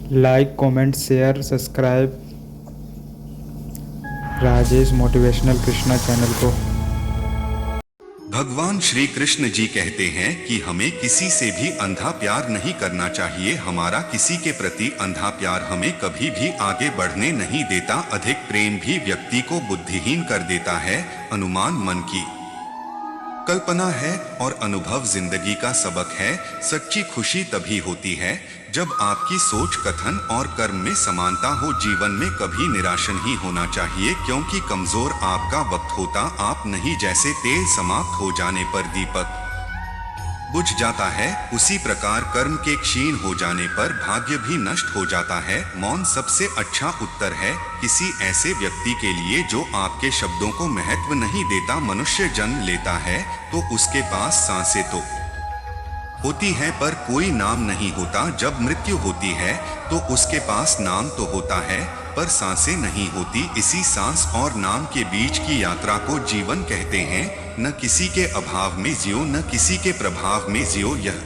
Like comment share subscribe Rajesh motivational Krishna channel को। भगवान श्री कृष्ण जी कहते हैं कि हमें किसी से भी अंधा प्यार नहीं करना चाहिए। हमारा किसी के प्रति अंधा प्यार हमें कभी भी आगे बढ़ने नहीं देता। अधिक प्रेम भी व्यक्ति को बुद्धिहीन कर देता है। अनुमान मन की कल्पना है और अनुभव जिंदगी का सबक है। सच्ची खुशी तभी होती है जब आपकी सोच, कथन और कर्म में समानता हो। जीवन में कभी निराश नहीं होना चाहिए, क्योंकि कमजोर आपका वक्त होता आप नहीं। जैसे तेल समाप्त हो जाने पर दीपक बुझ जाता है, उसी प्रकार कर्म के क्षीण हो जाने पर भाग्य भी नष्ट हो जाता है। मौन सबसे अच्छा उत्तर है किसी ऐसे व्यक्ति के लिए जो आपके शब्दों को महत्व नहीं देता। मनुष्य जन्म लेता है तो उसके पास सांसें तो होती है पर कोई नाम नहीं होता। जब मृत्यु होती है तो उसके पास नाम तो होता है पर सांसें नहीं होती। इसी सांस और नाम के बीच की यात्रा को जीवन कहते हैं। न किसी के अभाव में जियो, न किसी के प्रभाव में जियो। यह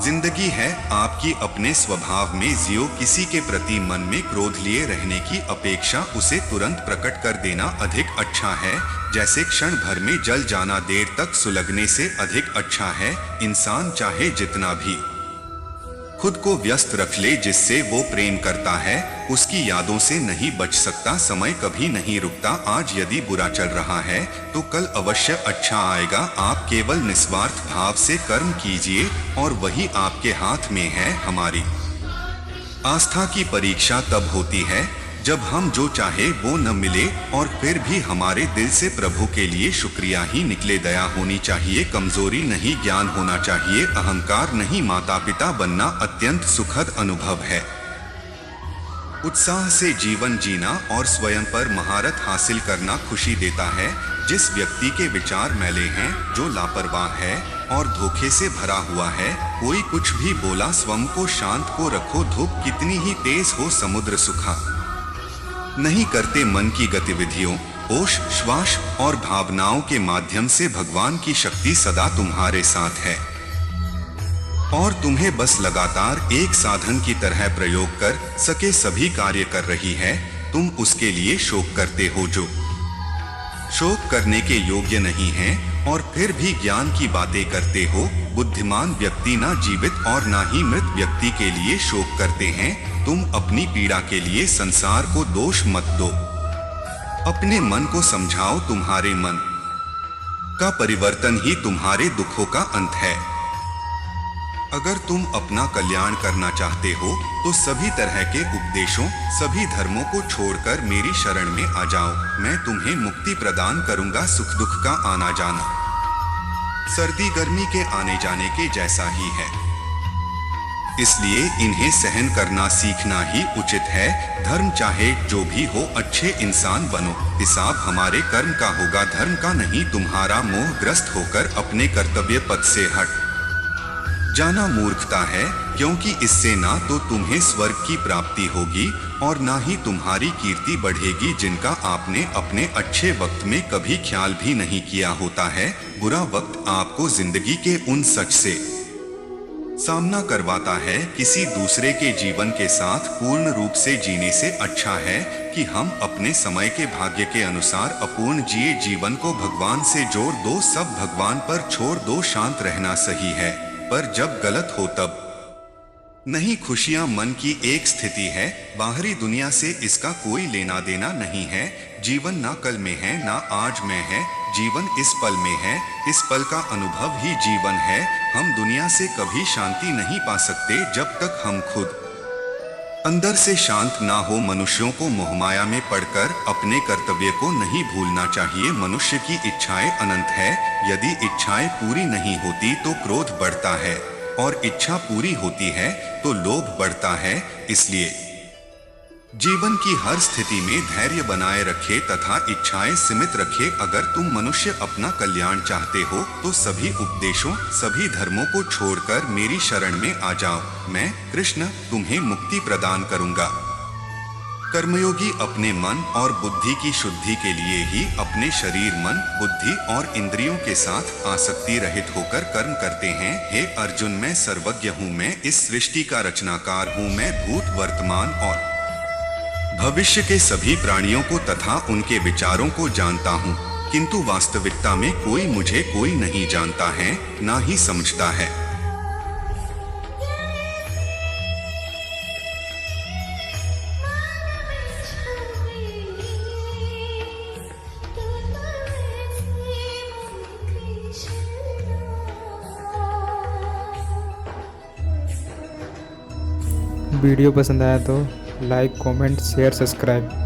जिंदगी है आपकी अपने स्वभाव में जियो। किसी के प्रति मन में क्रोध लिए रहने की अपेक्षा उसे तुरंत प्रकट कर देना अधिक अच्छा है। जैसे क्षण भर में जल जाना देर तक सुलगने से अधिक अच्छा है। इंसान चाहे जितना भी खुद को व्यस्त रख ले, जिससे वो प्रेम करता है उसकी यादों से नहीं बच सकता। समय कभी नहीं रुकता। आज यदि बुरा चल रहा है तो कल अवश्य अच्छा आएगा। आप केवल निस्वार्थ भाव से कर्म कीजिए और वही आपके हाथ में है। हमारी आस्था की परीक्षा तब होती है जब हम जो चाहे वो न मिले और फिर भी हमारे दिल से प्रभु के लिए शुक्रिया ही निकले। दया होनी चाहिए, कमजोरी नहीं। ज्ञान होना चाहिए, अहंकार नहीं। माता पिता बनना अत्यंत सुखद अनुभव है। उत्साह से जीवन जीना और स्वयं पर महारत हासिल करना खुशी देता है। जिस व्यक्ति के विचार मैले हैं, जो लापरवाह है और धोखे से भरा हुआ है, कोई कुछ भी बोला स्वयं को शांत को रखो। धूप कितनी ही तेज हो, समुद्र सूखा नहीं करते। मन की गतिविधियों, होश, श्वास और भावनाओं के माध्यम से भगवान की शक्ति सदा तुम्हारे साथ है और तुम्हें बस लगातार एक साधन की तरह प्रयोग कर सके सभी कार्य कर रही है। तुम उसके लिए शोक करते हो जो शोक करने के योग्य नहीं है और फिर भी ज्ञान की बातें करते हो। बुद्धिमान व्यक्ति ना जीवित और ना ही मृत व्यक्ति के लिए शोक करते हैं। तुम अपनी पीड़ा के लिए संसार को दोष मत दो, अपने मन को समझाओ। तुम्हारे मन का परिवर्तन ही तुम्हारे दुखों का अंत है। अगर तुम अपना कल्याण करना चाहते हो तो सभी तरह के उपदेशों, सभी धर्मों को छोड़कर मेरी शरण में आ जाओ। मैं तुम्हें मुक्ति प्रदान करूंगा। सुख दुख का आना जाना सर्दी गर्मी के आने जाने के जैसा ही है, इसलिए इन्हें सहन करना सीखना ही उचित है। धर्म चाहे जो भी हो, अच्छे इंसान बनो। हिसाब हमारे कर्म का होगा, धर्म का नहीं। तुम्हारा मोहग्रस्त होकर अपने कर्तव्य पथ से हट जाना मूर्खता है, क्योंकि इससे ना तो तुम्हें स्वर्ग की प्राप्ति होगी और ना ही तुम्हारी कीर्ति बढ़ेगी। जिनका आपने अपने अच्छे वक्त में कभी ख्याल भी नहीं किया होता है, बुरा वक्त आपको जिंदगी के उन सच से सामना करवाता है। किसी दूसरे के जीवन के साथ पूर्ण रूप से जीने से अच्छा है कि हम अपने समय के भाग्य के अनुसार अपूर्ण जिए। जीवन को भगवान से जोड़ दो, सब भगवान पर छोड़ दो। शांत रहना सही है, पर जब गलत हो तब नहीं। खुशियां मन की एक स्थिति है, बाहरी दुनिया से इसका कोई लेना देना नहीं है। जीवन ना कल में है ना आज में है, जीवन इस पल में है। इस पल का अनुभव ही जीवन है। हम दुनिया से कभी शांति नहीं पा सकते जब तक हम खुद अंदर से शांत ना हो। मनुष्यों को मोहमाया में पड़कर अपने कर्तव्य को नहीं भूलना चाहिए। मनुष्य की इच्छाएं अनंत है, यदि इच्छाएं पूरी नहीं होती तो क्रोध बढ़ता है और इच्छा पूरी होती है तो लोभ बढ़ता है। इसलिए जीवन की हर स्थिति में धैर्य बनाए रखे तथा इच्छाएं सीमित रखे। अगर तुम मनुष्य अपना कल्याण चाहते हो तो सभी उपदेशों, सभी धर्मों को छोड़कर मेरी शरण में आ जाओ। मैं कृष्ण तुम्हें मुक्ति प्रदान करूंगा। कर्मयोगी अपने मन और बुद्धि की शुद्धि के लिए ही अपने शरीर, मन, बुद्धि और इंद्रियों के साथ आसक्ति रहित होकर कर्म करते हैं। हे अर्जुन, मैं सर्वज्ञ हूँ, मैं इस सृष्टि का रचनाकार हूँ, मैं भूत, वर्तमान और भविष्य के सभी प्राणियों को तथा उनके विचारों को जानता हूँ, किंतु वास्तविकता में मुझे कोई नहीं जानता है, ना ही समझता है। वीडियो पसंद आया तो लाइक, कमेंट, शेयर, सब्सक्राइब।